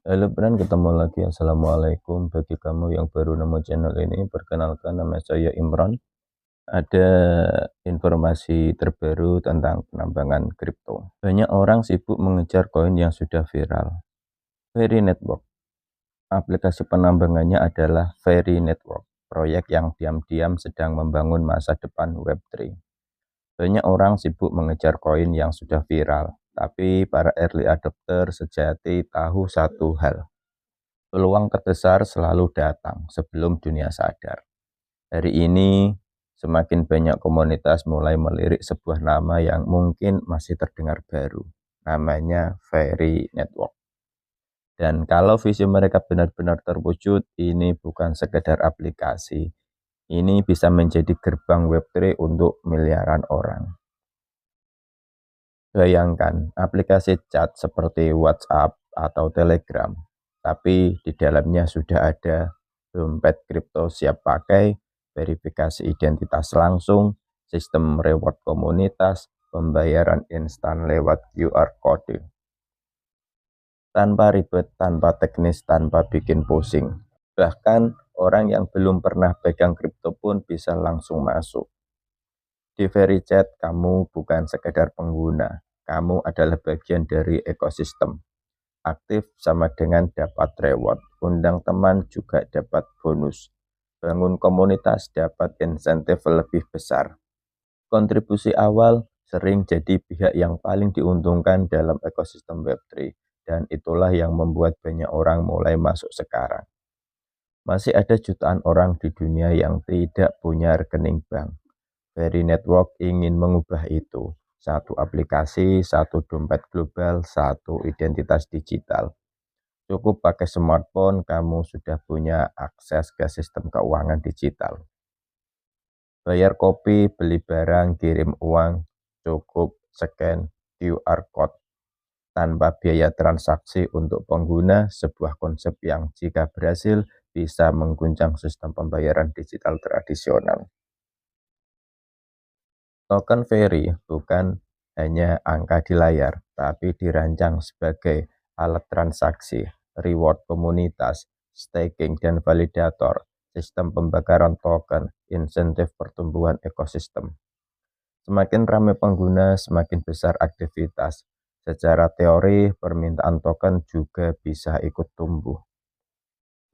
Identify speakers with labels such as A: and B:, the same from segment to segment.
A: Halo Bran, ketemu lagi. Assalamualaikum. Bagi kamu yang baru nemu channel ini, perkenalkan nama saya Imron. Ada informasi terbaru tentang penambangan kripto. Banyak orang sibuk mengejar koin yang sudah viral. Fairy Network. Aplikasi penambangannya adalah Fairy Network, proyek yang diam-diam sedang membangun masa depan Web3. Banyak orang sibuk mengejar koin yang sudah viral, tapi para early adopter sejati tahu satu hal. Peluang terbesar selalu datang sebelum dunia sadar. Hari ini, semakin banyak komunitas mulai melirik sebuah nama yang mungkin masih terdengar baru. Namanya Fairy Network. Dan kalau visi mereka benar-benar terwujud, ini bukan sekedar aplikasi. Ini bisa menjadi gerbang Web3 untuk miliaran orang. Bayangkan aplikasi chat seperti WhatsApp atau Telegram, tapi di dalamnya sudah ada dompet kripto siap pakai, verifikasi identitas langsung, sistem reward komunitas, pembayaran instan lewat QR code. Tanpa ribet, tanpa teknis, tanpa bikin pusing. Bahkan orang yang belum pernah pegang kripto pun bisa langsung masuk. Di VeryChat, kamu bukan sekedar pengguna, kamu adalah bagian dari ekosistem. Aktif sama dengan dapat reward, undang teman juga dapat bonus, bangun komunitas dapat insentif lebih besar. Kontribusi awal sering jadi pihak yang paling diuntungkan dalam ekosistem Web3, dan itulah yang membuat banyak orang mulai masuk sekarang. Masih ada jutaan orang di dunia yang tidak punya rekening bank. Fairy Network ingin mengubah itu. Satu aplikasi, satu dompet global, satu identitas digital. Cukup pakai smartphone, kamu sudah punya akses ke sistem keuangan digital. Bayar kopi, beli barang, kirim uang, cukup scan QR code tanpa biaya transaksi untuk pengguna, sebuah konsep yang jika berhasil bisa mengguncang sistem pembayaran digital tradisional. Token Fairy bukan hanya angka di layar, tapi dirancang sebagai alat transaksi, reward komunitas, staking dan validator, sistem pembakaran token, insentif pertumbuhan ekosistem. Semakin ramai pengguna, semakin besar aktivitas. Secara teori, permintaan token juga bisa ikut tumbuh.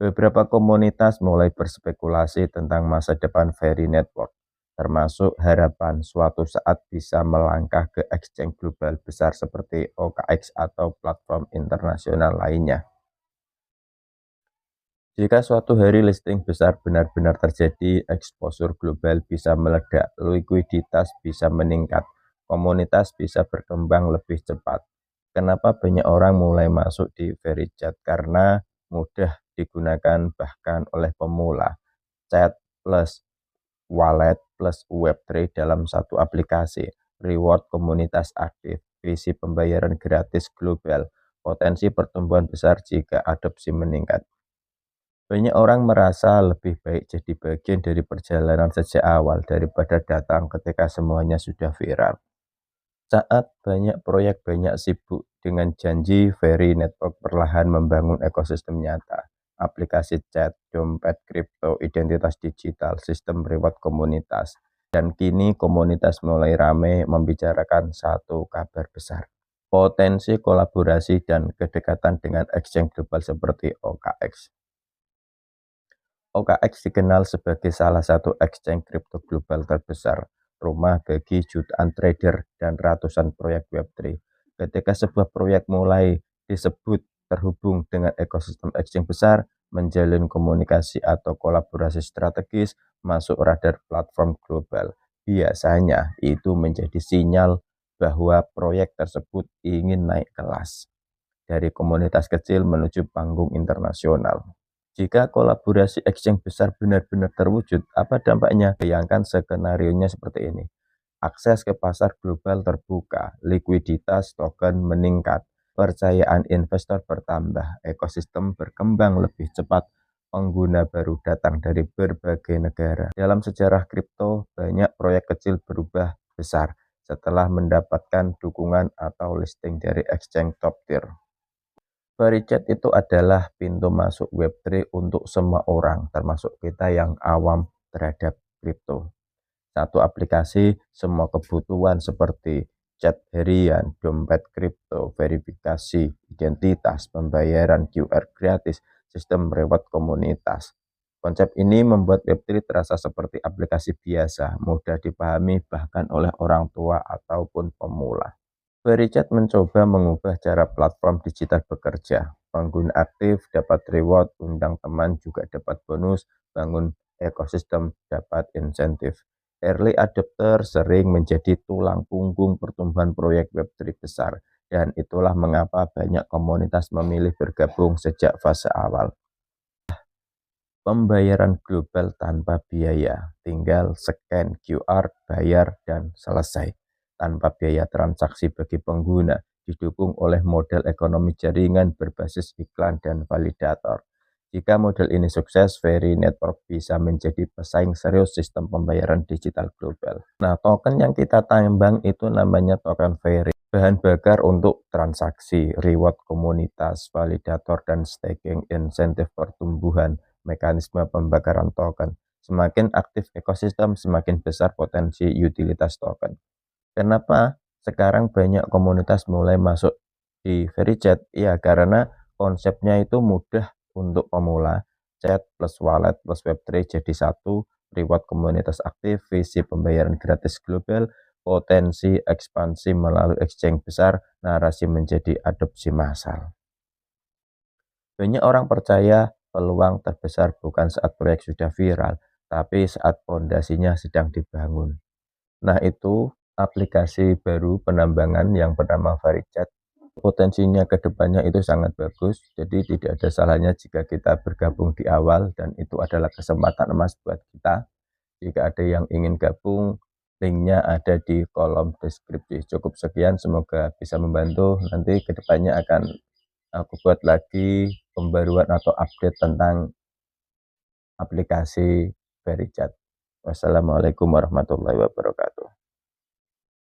A: Beberapa komunitas mulai berspekulasi tentang masa depan Fairy Network, termasuk harapan suatu saat bisa melangkah ke exchange global besar seperti OKX atau platform internasional lainnya. Jika suatu hari listing besar benar-benar terjadi, exposure global bisa meledak, likuiditas bisa meningkat, komunitas bisa berkembang lebih cepat. Kenapa banyak orang mulai masuk di VeryChat? Karena mudah digunakan bahkan oleh pemula. Chat plus wallet plus Web3 dalam satu aplikasi, reward komunitas aktif, visi pembayaran gratis global, potensi pertumbuhan besar jika adopsi meningkat. Banyak orang merasa lebih baik jadi bagian dari perjalanan sejak awal daripada datang ketika semuanya sudah viral. Saat banyak proyek banyak sibuk dengan janji, Fairy Network perlahan membangun ekosistem nyata. Aplikasi chat, dompet kripto, identitas digital, sistem reward komunitas. Dan kini komunitas mulai ramai membicarakan satu kabar besar. Potensi kolaborasi dan kedekatan dengan exchange global seperti OKX. OKX dikenal sebagai salah satu exchange kripto global terbesar, rumah bagi jutaan trader dan ratusan proyek Web3. Ketika sebuah proyek mulai disebut terhubung dengan ekosistem exchange besar, menjalin komunikasi atau kolaborasi strategis, masuk radar platform global. Biasanya itu menjadi sinyal bahwa proyek tersebut ingin naik kelas dari komunitas kecil menuju panggung internasional. Jika kolaborasi exchange besar benar-benar terwujud, apa dampaknya? Bayangkan skenario-nya seperti ini. Akses ke pasar global terbuka, likuiditas token meningkat, percayaan investor bertambah, ekosistem berkembang lebih cepat, pengguna baru datang dari berbagai negara. Dalam sejarah kripto, banyak proyek kecil berubah besar setelah mendapatkan dukungan atau listing dari exchange top tier. VeryChat itu adalah pintu masuk Web3 untuk semua orang, termasuk kita yang awam terhadap kripto. Satu aplikasi semua kebutuhan seperti chat harian, dompet kripto, verifikasi identitas, pembayaran QR gratis, sistem reward komunitas. Konsep ini membuat Web3 terasa seperti aplikasi biasa, mudah dipahami bahkan oleh orang tua ataupun pemula. VeryChat mencoba mengubah cara platform digital bekerja. Pengguna aktif dapat reward, undang teman juga dapat bonus, bangun ekosistem dapat insentif. Early adopter sering menjadi tulang punggung pertumbuhan proyek Web3 besar, dan itulah mengapa banyak komunitas memilih bergabung sejak fase awal. Pembayaran global tanpa biaya, tinggal scan QR, bayar, dan selesai. Tanpa biaya transaksi bagi pengguna, didukung oleh model ekonomi jaringan berbasis iklan dan validator. Jika model ini sukses, Very Network bisa menjadi pesaing serius sistem pembayaran digital global. Nah, token yang kita tambang itu namanya token Very. Bahan bakar untuk transaksi, reward komunitas, validator, dan staking, insentif pertumbuhan, mekanisme pembakaran token. Semakin aktif ekosistem, semakin besar potensi utilitas token. Kenapa sekarang banyak komunitas mulai masuk di VeryChat? Ya, karena konsepnya itu mudah untuk pemula. Chat plus wallet plus Web3 jadi satu, reward komunitas aktif, visi pembayaran gratis global, potensi ekspansi melalui exchange besar, narasi menjadi adopsi massal. Banyak orang percaya peluang terbesar bukan saat proyek sudah viral, tapi saat fondasinya sedang dibangun. Nah, itu aplikasi baru penambangan yang bernama VeryChat. Potensinya ke depannya itu sangat bagus, jadi tidak ada salahnya jika kita bergabung di awal, dan itu adalah kesempatan emas buat kita. Jika ada yang ingin gabung, linknya ada di kolom deskripsi. Cukup sekian, semoga bisa membantu. Nanti kedepannya akan aku buat lagi pembaruan atau update tentang aplikasi VeryChat. Wassalamualaikum warahmatullahi wabarakatuh.